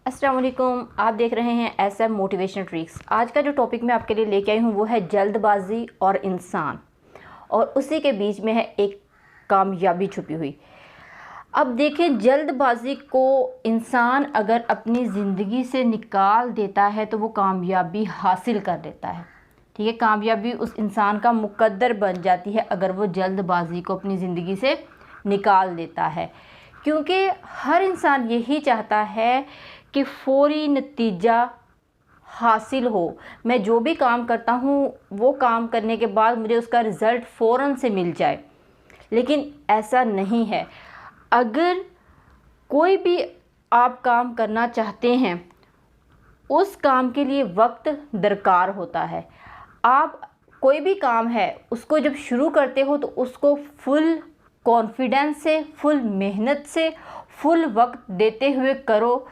अस्सलाम वालेकुम। आप देख रहे हैं SM मोटिवेशनल ट्रिक्स। आज का जो टॉपिक मैं आपके लिए लेके आई हूँ वो है जल्दबाजी और इंसान, और उसी के बीच में है एक कामयाबी छुपी हुई। अब देखें, जल्दबाजी को इंसान अगर अपनी ज़िंदगी से निकाल देता है तो वो कामयाबी हासिल कर लेता है। ठीक है, कामयाबी उस इंसान का मुकद्दर बन जाती है अगर वो जल्दबाजी को अपनी ज़िंदगी से निकाल देता है, क्योंकि हर इंसान यही चाहता है कि फ़ौरी नतीजा हासिल हो। मैं जो भी काम करता हूँ वो काम करने के बाद मुझे उसका रिज़ल्ट फ़ौरन से मिल जाए, लेकिन ऐसा नहीं है। अगर कोई भी आप काम करना चाहते हैं, उस काम के लिए वक्त दरकार होता है। आप कोई भी काम है उसको जब शुरू करते हो तो उसको फुल कॉन्फिडेंस से, फुल मेहनत से, फुल वक्त देते हुए करो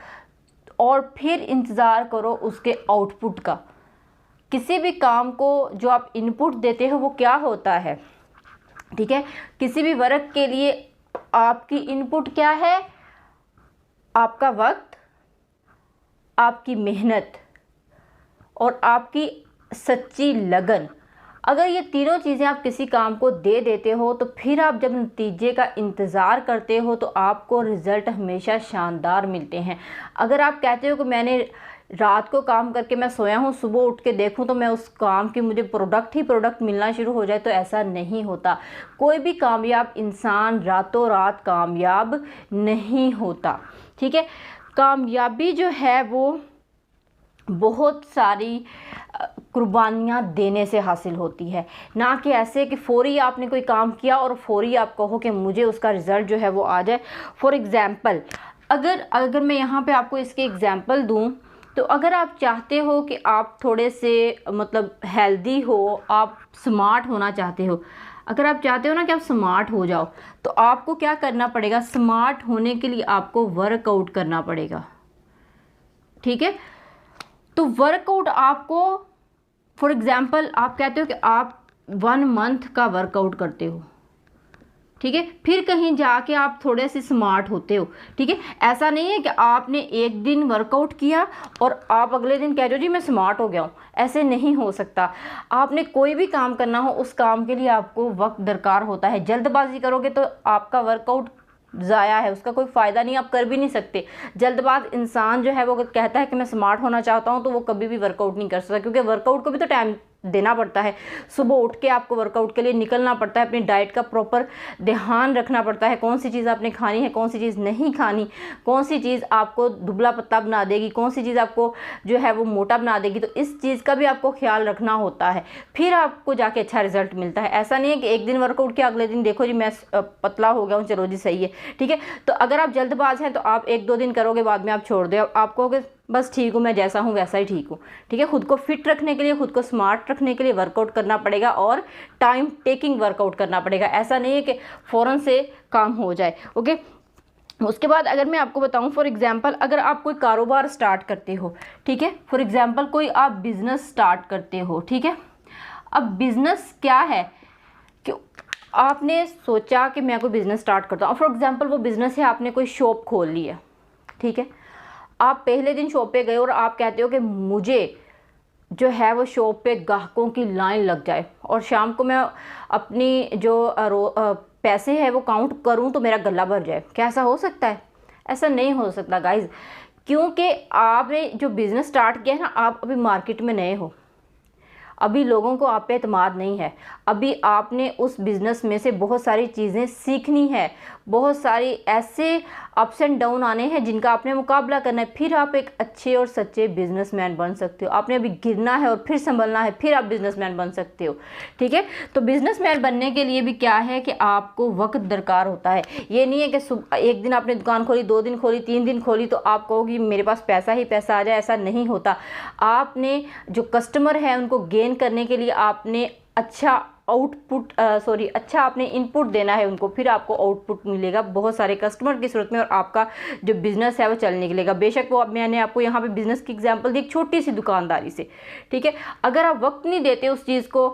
और फिर इंतज़ार करो उसके आउटपुट का। किसी भी काम को जो आप इनपुट देते हो वो क्या होता है, ठीक है। किसी भी वर्क के लिए आपकी इनपुट क्या है? आपका वक्त, आपकी मेहनत और आपकी सच्ची लगन। अगर ये तीनों चीज़ें आप किसी काम को दे देते हो तो फिर आप जब नतीजे का इंतज़ार करते हो तो आपको रिज़ल्ट हमेशा शानदार मिलते हैं। अगर आप कहते हो कि मैंने रात को काम करके मैं सोया हूँ, सुबह उठ के देखूँ तो मैं उस काम की मुझे प्रोडक्ट मिलना शुरू हो जाए, तो ऐसा नहीं होता। कोई भी कामयाब इंसान रातों रात कामयाब नहीं होता, ठीक है। कामयाबी जो है वो बहुत सारी कुर्बानियाँ देने से हासिल होती है, ना कि ऐसे कि फ़ौरी आपने कोई काम किया और फ़ौरी आप कहो कि मुझे उसका रिज़ल्ट जो है वो आ जाए। फॉर एग्ज़ाम्पल, अगर मैं यहाँ पे आपको इसके एग्ज़ाम्पल दूँ, तो अगर आप चाहते हो कि आप थोड़े से मतलब हेल्दी हो, आप स्मार्ट होना चाहते हो, अगर आप चाहते हो ना कि आप स्मार्ट हो जाओ, तो आपको क्या करना पड़ेगा? स्मार्ट होने के लिए आपको वर्कआउट करना पड़ेगा, ठीक है। तो वर्कआउट आपको, फॉर एग्ज़ाम्पल, आप कहते हो कि आप 1 मंथ का वर्कआउट करते हो, ठीक है, फिर कहीं जाके आप थोड़े से स्मार्ट होते हो, ठीक है। ऐसा नहीं है कि आपने एक दिन वर्कआउट किया और आप अगले दिन कह रहे हो जी मैं स्मार्ट हो गया हूँ, ऐसे नहीं हो सकता। आपने कोई भी काम करना हो, उस काम के लिए आपको वक्त दरकार होता है। जल्दबाजी करोगे तो आपका वर्कआउट ज़ाया है, उसका कोई फ़ायदा नहीं, आप कर भी नहीं सकते। जल्दबाज इंसान जो है वो अगर कहता है कि मैं स्मार्ट होना चाहता हूँ तो वो कभी भी वर्कआउट नहीं कर सकता, क्योंकि वर्कआउट को भी तो टाइम देना पड़ता है। सुबह उठ के आपको वर्कआउट के लिए निकलना पड़ता है, अपनी डाइट का प्रॉपर ध्यान रखना पड़ता है, कौन सी चीज़ आपने खानी है, कौन सी चीज़ नहीं खानी, कौन सी चीज़ आपको दुबला पतला बना देगी, कौन सी चीज़ आपको जो है वो मोटा बना देगी। तो इस चीज़ का भी आपको ख्याल रखना होता है, फिर आपको जाके अच्छा रिजल्ट मिलता है। ऐसा नहीं है कि एक दिन वर्कआउट किया अगले दिन देखो जी मैं पतला हो गया हूँ, चलो जी सही है, ठीक है। तो अगर आप जल्दबाज हैं तो आप 1-2 दिन करोगे, बाद में आप छोड़ दो, आप कहोगे बस ठीक हूँ, मैं जैसा हूँ वैसा ही ठीक हूँ, ठीक है। खुद को फिट रखने के लिए, खुद को स्मार्ट रखने के लिए वर्कआउट करना पड़ेगा और टाइम टेकिंग वर्कआउट करना पड़ेगा। ऐसा नहीं है कि फ़ौरन से काम हो जाए, ओके। उसके बाद अगर मैं आपको बताऊं, फॉर एग्जांपल, अगर आप कोई कारोबार स्टार्ट करते हो, ठीक है, फॉर एग्जांपल कोई आप बिज़नेस स्टार्ट करते हो, ठीक है। अब बिज़नेस क्या है कि आपने सोचा कि मैं कोई बिज़नेस स्टार्ट करता हूँ, फॉर एग्जांपल वो बिज़नेस है, आपने कोई शॉप खोल ली है, ठीक है। आप पहले दिन शॉप पे गए और आप कहते हो कि मुझे जो है वो शॉप पे ग्राहकों की लाइन लग जाए और शाम को मैं अपनी जो पैसे है वो काउंट करूं तो मेरा गला भर जाए। क्या ऐसा हो सकता है? ऐसा नहीं हो सकता गाइज, क्योंकि आपने जो बिज़नेस स्टार्ट किया है ना, आप अभी मार्केट में नए हो, अभी लोगों को आप पे एतमाद नहीं है, अभी आपने उस बिज़नेस में से बहुत सारी चीज़ें सीखनी है, बहुत सारी ऐसे अप्स एंड डाउन आने हैं जिनका आपने मुकाबला करना है, फिर आप एक अच्छे और सच्चे बिजनेसमैन बन सकते हो। आपने अभी गिरना है और फिर संभलना है, फिर आप बिजनेसमैन बन सकते हो, ठीक है। तो बिजनेसमैन बनने के लिए भी क्या है कि आपको वक्त दरकार होता है। ये नहीं है कि एक दिन आपने दुकान खोली, 2 दिन खोली, 3 दिन खोली तो आप कहोगे मेरे पास पैसा ही पैसा आ जाए, ऐसा नहीं होता। आपने जो कस्टमर है उनको गेन करने के लिए आपने अच्छा अच्छा आपने इनपुट देना है उनको, फिर आपको आउटपुट मिलेगा बहुत सारे कस्टमर की सूरत में, और आपका जो बिज़नेस है वो चलने निकलेगा। बेशक वो मैंने आपको यहाँ पे बिज़नेस की एग्जांपल दी एक छोटी सी दुकानदारी से, ठीक है। अगर आप वक्त नहीं देते उस चीज़ को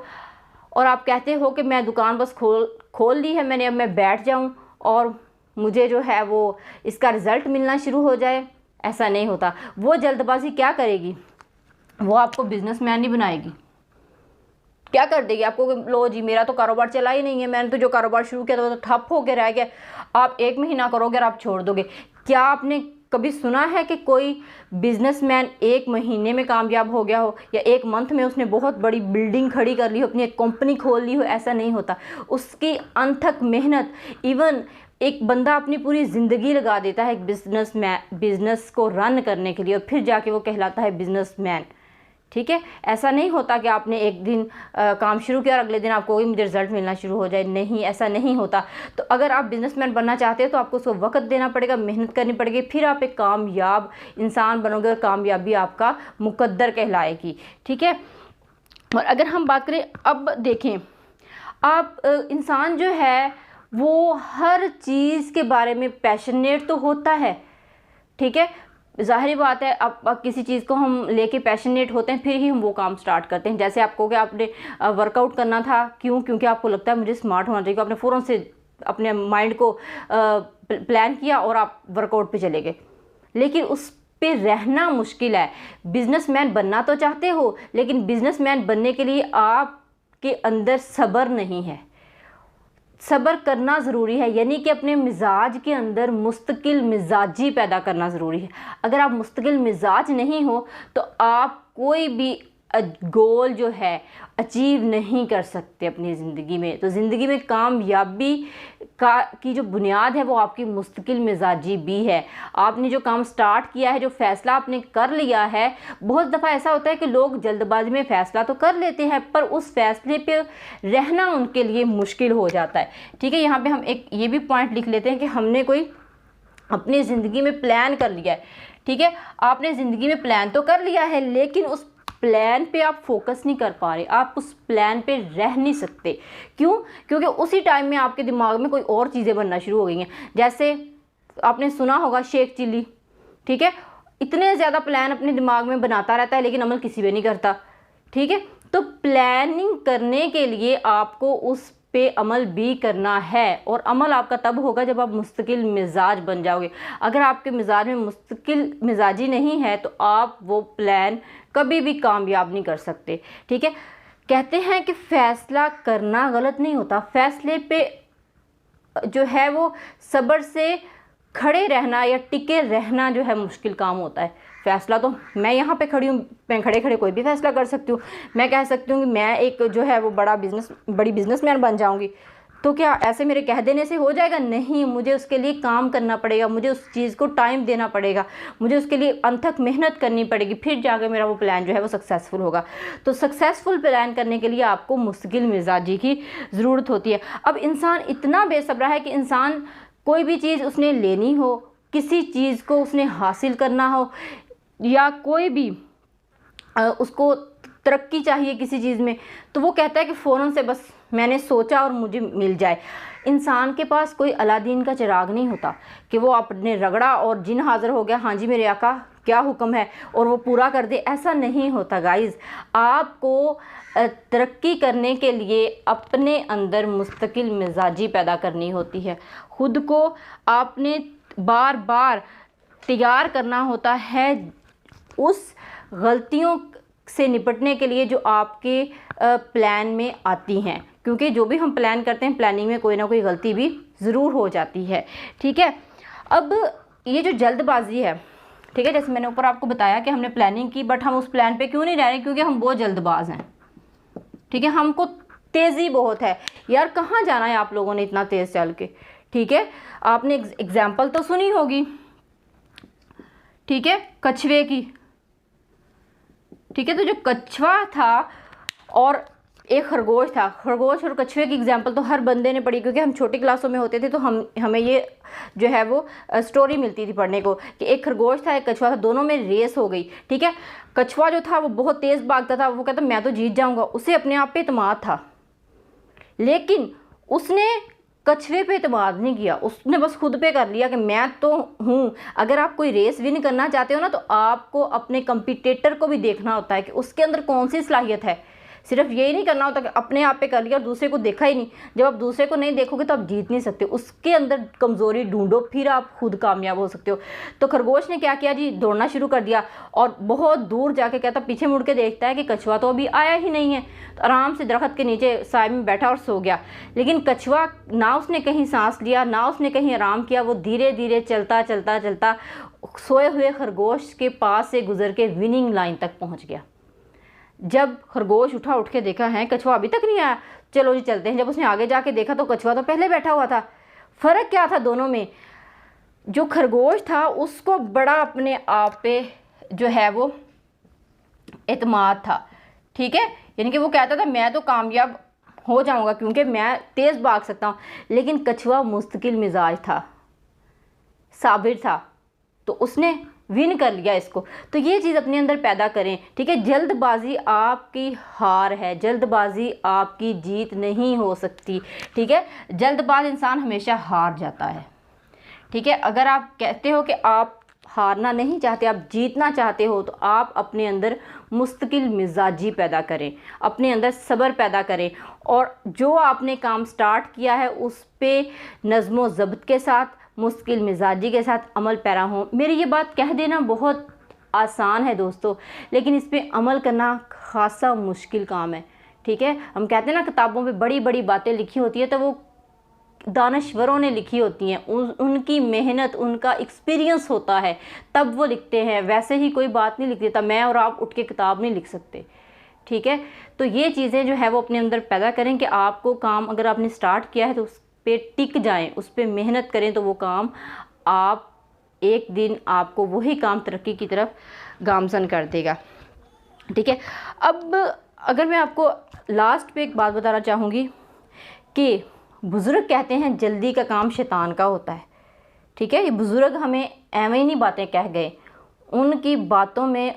और आप कहते हो कि मैं दुकान बस खोल ली है मैंने, अब मैं बैठ जाऊँ और मुझे जो है वो इसका रिज़ल्ट मिलना शुरू हो जाए, ऐसा नहीं होता। वो जल्दबाजी क्या करेगी, वो आपको बिजनेसमैन नहीं बनाएगी। क्या कर देगी आपको, लो जी मेरा तो कारोबार चला ही नहीं है, मैंने तो जो कारोबार शुरू किया था वो तो ठप हो के रह गया, आप 1 महीना करोगे और आप छोड़ दोगे। क्या आपने कभी सुना है कि कोई बिजनेसमैन 1 महीने में कामयाब हो गया हो, या 1 मंथ में उसने बहुत बड़ी बिल्डिंग खड़ी कर ली हो, अपनी एक कंपनी खोल ली हो? ऐसा नहीं होता। उसकी अनथक मेहनत, इवन एक बंदा अपनी पूरी ज़िंदगी लगा देता है एक बिजनेस को रन करने के लिए, और फिर जाके वो कहलाता है बिजनेसमैन। ठीक है, ऐसा नहीं होता कि आपने एक दिन काम शुरू किया और अगले दिन आपको मुझे रिजल्ट मिलना शुरू हो जाए। नहीं, ऐसा नहीं होता। तो अगर आप बिजनेसमैन बनना चाहते हैं तो आपको उसको वक्त देना पड़ेगा, मेहनत करनी पड़ेगी, फिर आप एक कामयाब इंसान बनोगे और कामयाबी आपका मुकद्दर कहलाएगी। ठीक है। और अगर हम बात करें, अब देखें, आप इंसान जो है वो हर चीज़ के बारे में पैशनेट तो होता है। ठीक है, ज़ाहिर बात है, अब किसी चीज़ को हम लेके पैशनेट होते हैं फिर ही हम वो काम स्टार्ट करते हैं। जैसे आपको कि आपने वर्कआउट करना था, क्यों? क्योंकि आपको लगता है मुझे स्मार्ट होना चाहिए, आपने फ़ौरन से अपने माइंड को प्लान किया और आप वर्कआउट पे चले गए, लेकिन उस पे रहना मुश्किल है। बिजनेसमैन बनना तो चाहते हो, लेकिन बिजनेसमैन बनने के लिए आपके अंदर सब्र नहीं है। सब्र करना ज़रूरी है, यानी कि अपने मिजाज के अंदर मुस्तकिल मिजाजी पैदा करना ज़रूरी है। अगर आप मुस्तकिल मिजाज नहीं हो तो आप कोई भी गोल जो है अचीव नहीं कर सकते अपनी ज़िंदगी में। तो ज़िंदगी में कामयाबी की जो बुनियाद है वो आपकी मुस्तकिल मिजाजी भी है। आपने जो काम स्टार्ट किया है, जो फ़ैसला आपने कर लिया है, बहुत दफ़ा ऐसा होता है कि लोग जल्दबाजी में फ़ैसला तो कर लेते हैं पर उस फैसले पे रहना उनके लिए मुश्किल हो जाता है। ठीक है, यहाँ पे हम एक ये भी पॉइंट लिख लेते हैं कि हमने कोई अपनी ज़िंदगी में प्लान कर लिया है। ठीक है, आपने ज़िंदगी में प्लान तो कर लिया है, लेकिन उस प्लान पे आप फोकस नहीं कर पा रहे, आप उस प्लान पे रह नहीं सकते। क्यों? क्योंकि उसी टाइम में आपके दिमाग में कोई और चीज़ें बनना शुरू हो गई हैं। जैसे आपने सुना होगा शेख चिल्ली। ठीक है, इतने ज़्यादा प्लान अपने दिमाग में बनाता रहता है लेकिन अमल किसी पे नहीं करता। ठीक है, तो प्लानिंग करने के लिए आपको उस पे अमल भी करना है, और अमल आपका तब होगा जब आप मुस्तकिल मिजाज बन जाओगे। अगर आपके मिजाज में मुस्तकिल मिजाजी नहीं है तो आप वो प्लान कभी भी कामयाब नहीं कर सकते। ठीक है, कहते हैं कि फ़ैसला करना गलत नहीं होता, फ़ैसले पे जो है वो सब्र से खड़े रहना या टिके रहना जो है मुश्किल काम होता है। फ़ैसला तो मैं यहाँ पे खड़ी हूँ, मैं खड़े खड़े कोई भी फ़ैसला कर सकती हूँ। मैं कह सकती हूँ कि मैं एक जो है वो बड़ी बिजनेसमैन बन जाऊँगी, तो क्या ऐसे मेरे कह देने से हो जाएगा? नहीं, मुझे उसके लिए काम करना पड़ेगा, मुझे उस चीज़ को टाइम देना पड़ेगा, मुझे उसके लिए अनथक मेहनत करनी पड़ेगी, फिर जाकर मेरा वो प्लान जो है वो सक्सेसफुल होगा। तो सक्सेसफुल प्लान करने के लिए आपको मुस्तकिल मिजाजी की ज़रूरत होती है। अब इंसान इतना बेसब्रा है कि इंसान कोई भी चीज़ उसने लेनी हो, किसी चीज़ को उसने हासिल करना हो, या कोई भी उसको तरक्की चाहिए किसी चीज़ में, तो वो कहता है कि फ़ौरन से बस मैंने सोचा और मुझे मिल जाए। इंसान के पास कोई अलादीन का चिराग नहीं होता कि वो अपने रगड़ा और जिन हाज़िर हो गया, हाँ जी मेरे आका क्या हुक्म है, और वो पूरा कर दे। ऐसा नहीं होता गाइज़। आपको तरक्की करने के लिए अपने अंदर मुस्तकिल मिजाजी पैदा करनी होती है। खुद को आपने बार बार तैयार करना होता है उस गलतियों से निपटने के लिए जो आपके प्लान में आती हैं, क्योंकि जो भी हम प्लान करते हैं प्लानिंग में कोई ना कोई गलती भी ज़रूर हो जाती है। ठीक है, अब ये जो जल्दबाजी है, ठीक है, जैसे मैंने ऊपर आपको बताया कि हमने प्लानिंग की बट हम उस प्लान पे क्यों नहीं रह रहे? क्योंकि हम बहुत जल्दबाज हैं। ठीक है, हमको तेज़ी बहुत है। यार कहाँ जाना है आप लोगों ने इतना तेज़ चल के? ठीक है, आपने एग्जाम्पल तो सुनी होगी, ठीक है, कछुए की। ठीक है, तो जो कछुआ था और एक खरगोश था, खरगोश और कछुए की एग्जाम्पल तो हर बंदे ने पढ़ी, क्योंकि हम छोटी क्लासों में होते थे तो हमें ये जो है वो स्टोरी मिलती थी पढ़ने को कि एक खरगोश था, एक कछुआ था, दोनों में रेस हो गई। ठीक है, कछुआ जो था वो बहुत तेज़ भागता था, वो कहता मैं तो जीत जाऊंगा, उसे अपने आप पे इत्मीनान था, लेकिन उसने कछुए पे इत्मीनान नहीं किया, उसने बस खुद पे कर लिया कि मैं तो हूँ। अगर आप कोई रेस विन करना चाहते हो ना, तो आपको अपने कंपटीटर को भी देखना होता है कि उसके अंदर कौन सी सलाहियत है। सिर्फ यही नहीं करना होता कि अपने आप पे कर लिया और दूसरे को देखा ही नहीं। जब आप दूसरे को नहीं देखोगे तो आप जीत नहीं सकते, उसके अंदर कमज़ोरी ढूंढो, फिर आप खुद कामयाब हो सकते हो। तो खरगोश ने क्या किया जी, दौड़ना शुरू कर दिया और बहुत दूर जाके कहता, पीछे मुड़ के देखता है कि कछुआ तो अभी आया ही नहीं है। तो आराम से दरख्त के नीचे साए में बैठा और सो गया। लेकिन कछुआ ना उसने कहीं सांस लिया, ना उसने कहीं आराम किया, वो धीरे धीरे चलता चलता चलता सोए हुए खरगोश के पास से गुजर के विनिंग लाइन तक पहुंच गया। जब खरगोश उठ के देखा है कछुआ अभी तक नहीं आया, चलो जी चलते हैं। जब उसने आगे जाके देखा तो कछुआ तो पहले बैठा हुआ था। फ़र्क क्या था दोनों में, जो खरगोश था उसको बड़ा अपने आप पे जो है वो एतमाद था, ठीक है, यानी कि वो कहता था मैं तो कामयाब हो जाऊंगा क्योंकि मैं तेज़ भाग सकता हूँ। लेकिन कछुआ मुस्तकिल मिजाज था, साबिर था, तो उसने विन कर लिया इसको। तो ये चीज़ अपने अंदर पैदा करें, ठीक है। जल्दबाजी आपकी हार है, जल्दबाजी आपकी जीत नहीं हो सकती, ठीक है। जल्दबाज इंसान हमेशा हार जाता है, ठीक है। अगर आप कहते हो कि आप हारना नहीं चाहते, आप जीतना चाहते हो, तो आप अपने अंदर मुस्तकिल मिजाजी पैदा करें, अपने अंदर सब्र पैदा करें और जो आपने काम स्टार्ट किया है उस पे नज़्म व ज़ब्त के साथ, मुश्किल मिजाजी के साथ अमल पैरा हो। मेरी ये बात कह देना बहुत आसान है दोस्तों, लेकिन इस पर अमल करना खासा मुश्किल काम है, ठीक है। हम कहते हैं ना किताबों में बड़ी बड़ी बातें लिखी होती है तो वो दानश्वरों ने लिखी होती हैं, उनकी मेहनत, उनका एक्सपीरियंस होता है तब वो लिखते हैं। वैसे ही कोई बात नहीं लिख देता, मैं और आप उठ के किताब नहीं लिख सकते, ठीक है। तो ये चीज़ें जो है वो अपने अंदर पैदा करें कि आपको काम अगर आपने स्टार्ट किया है तो उस पे टिक जाएं, उस पे मेहनत करें, तो वो काम आप एक दिन आपको वही काम तरक्की की तरफ गामजन कर देगा, ठीक है। अब अगर मैं आपको लास्ट पे एक बात बताना चाहूँगी कि बुज़ुर्ग कहते हैं जल्दी का काम शैतान का होता है, ठीक है। ये बुज़ुर्ग हमें एवं ही नहीं बातें कह गए, उनकी बातों में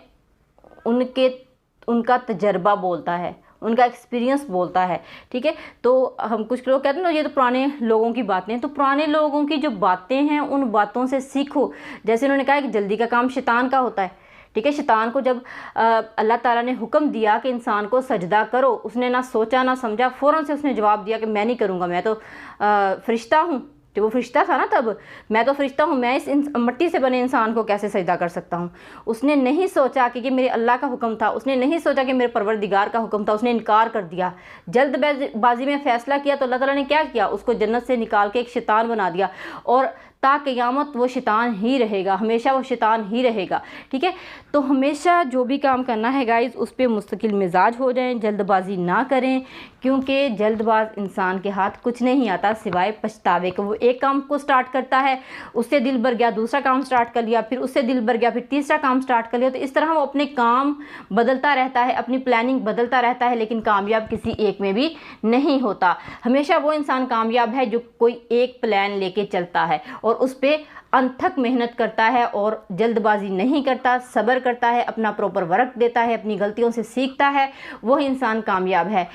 उनका तजर्बा बोलता है, उनका एक्सपीरियंस बोलता है, ठीक है। तो हम कुछ लोग कहते हैं ना ये तो पुराने लोगों की बातें हैं, तो पुराने लोगों की जो बातें हैं उन बातों से सीखो। जैसे उन्होंने कहा कि जल्दी का काम शैतान का होता है, ठीक है। शैतान को जब अल्लाह ताला ने हुक्म दिया कि इंसान को सजदा करो, उसने ना सोचा ना समझा, फ़ौरन से उसने जवाब दिया कि मैं नहीं करूँगा, मैं तो फ़रिश्ता हूँ। जो वो फ़रिश्ता था ना तब, मैं तो फ़रिश्ता हूँ, मैं इस मिट्टी से बने इंसान को कैसे सजदा कर सकता हूँ। उसने नहीं सोचा कि मेरे अल्लाह का हुक्म था, उसने नहीं सोचा कि मेरे परवरदिगार का हुक्म था, उसने इनकार कर दिया, जल्दबाजी में फ़ैसला किया। तो अल्लाह ताला ने क्या किया, उसको जन्नत से निकाल के एक शैतान बना दिया और ता क़यामत वो शैतान ही रहेगा, हमेशा वो शैतान ही रहेगा, ठीक है। तो हमेशा जो भी काम करना है गाइज़ उस पर मुस्तकिल मिजाज हो जाएं, जल्दबाजी ना करें, क्योंकि जल्दबाज इंसान के हाथ कुछ नहीं आता सिवाय पछतावे के। वो एक काम को स्टार्ट करता है, उससे दिल भर गया, दूसरा काम स्टार्ट कर लिया, फिर उससे दिल भर गया, फिर तीसरा काम स्टार्ट कर लिया। तो इस तरह वो अपने काम बदलता रहता है, अपनी प्लानिंग बदलता रहता है, लेकिन कामयाब किसी एक में भी नहीं होता। हमेशा वो इंसान कामयाब है जो कोई एक प्लान लेके चलता है और उस पे अनथक मेहनत करता है और जल्दबाजी नहीं करता, सब्र करता है, अपना प्रॉपर वर्क देता है, अपनी गलतियों से सीखता है, वो इंसान कामयाब है।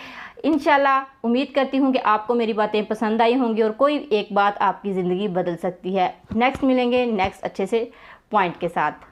इंशाल्लाह उम्मीद करती हूँ कि आपको मेरी बातें पसंद आई होंगी और कोई एक बात आपकी ज़िंदगी बदल सकती है। नेक्स्ट मिलेंगे नेक्स्ट अच्छे से पॉइंट के साथ।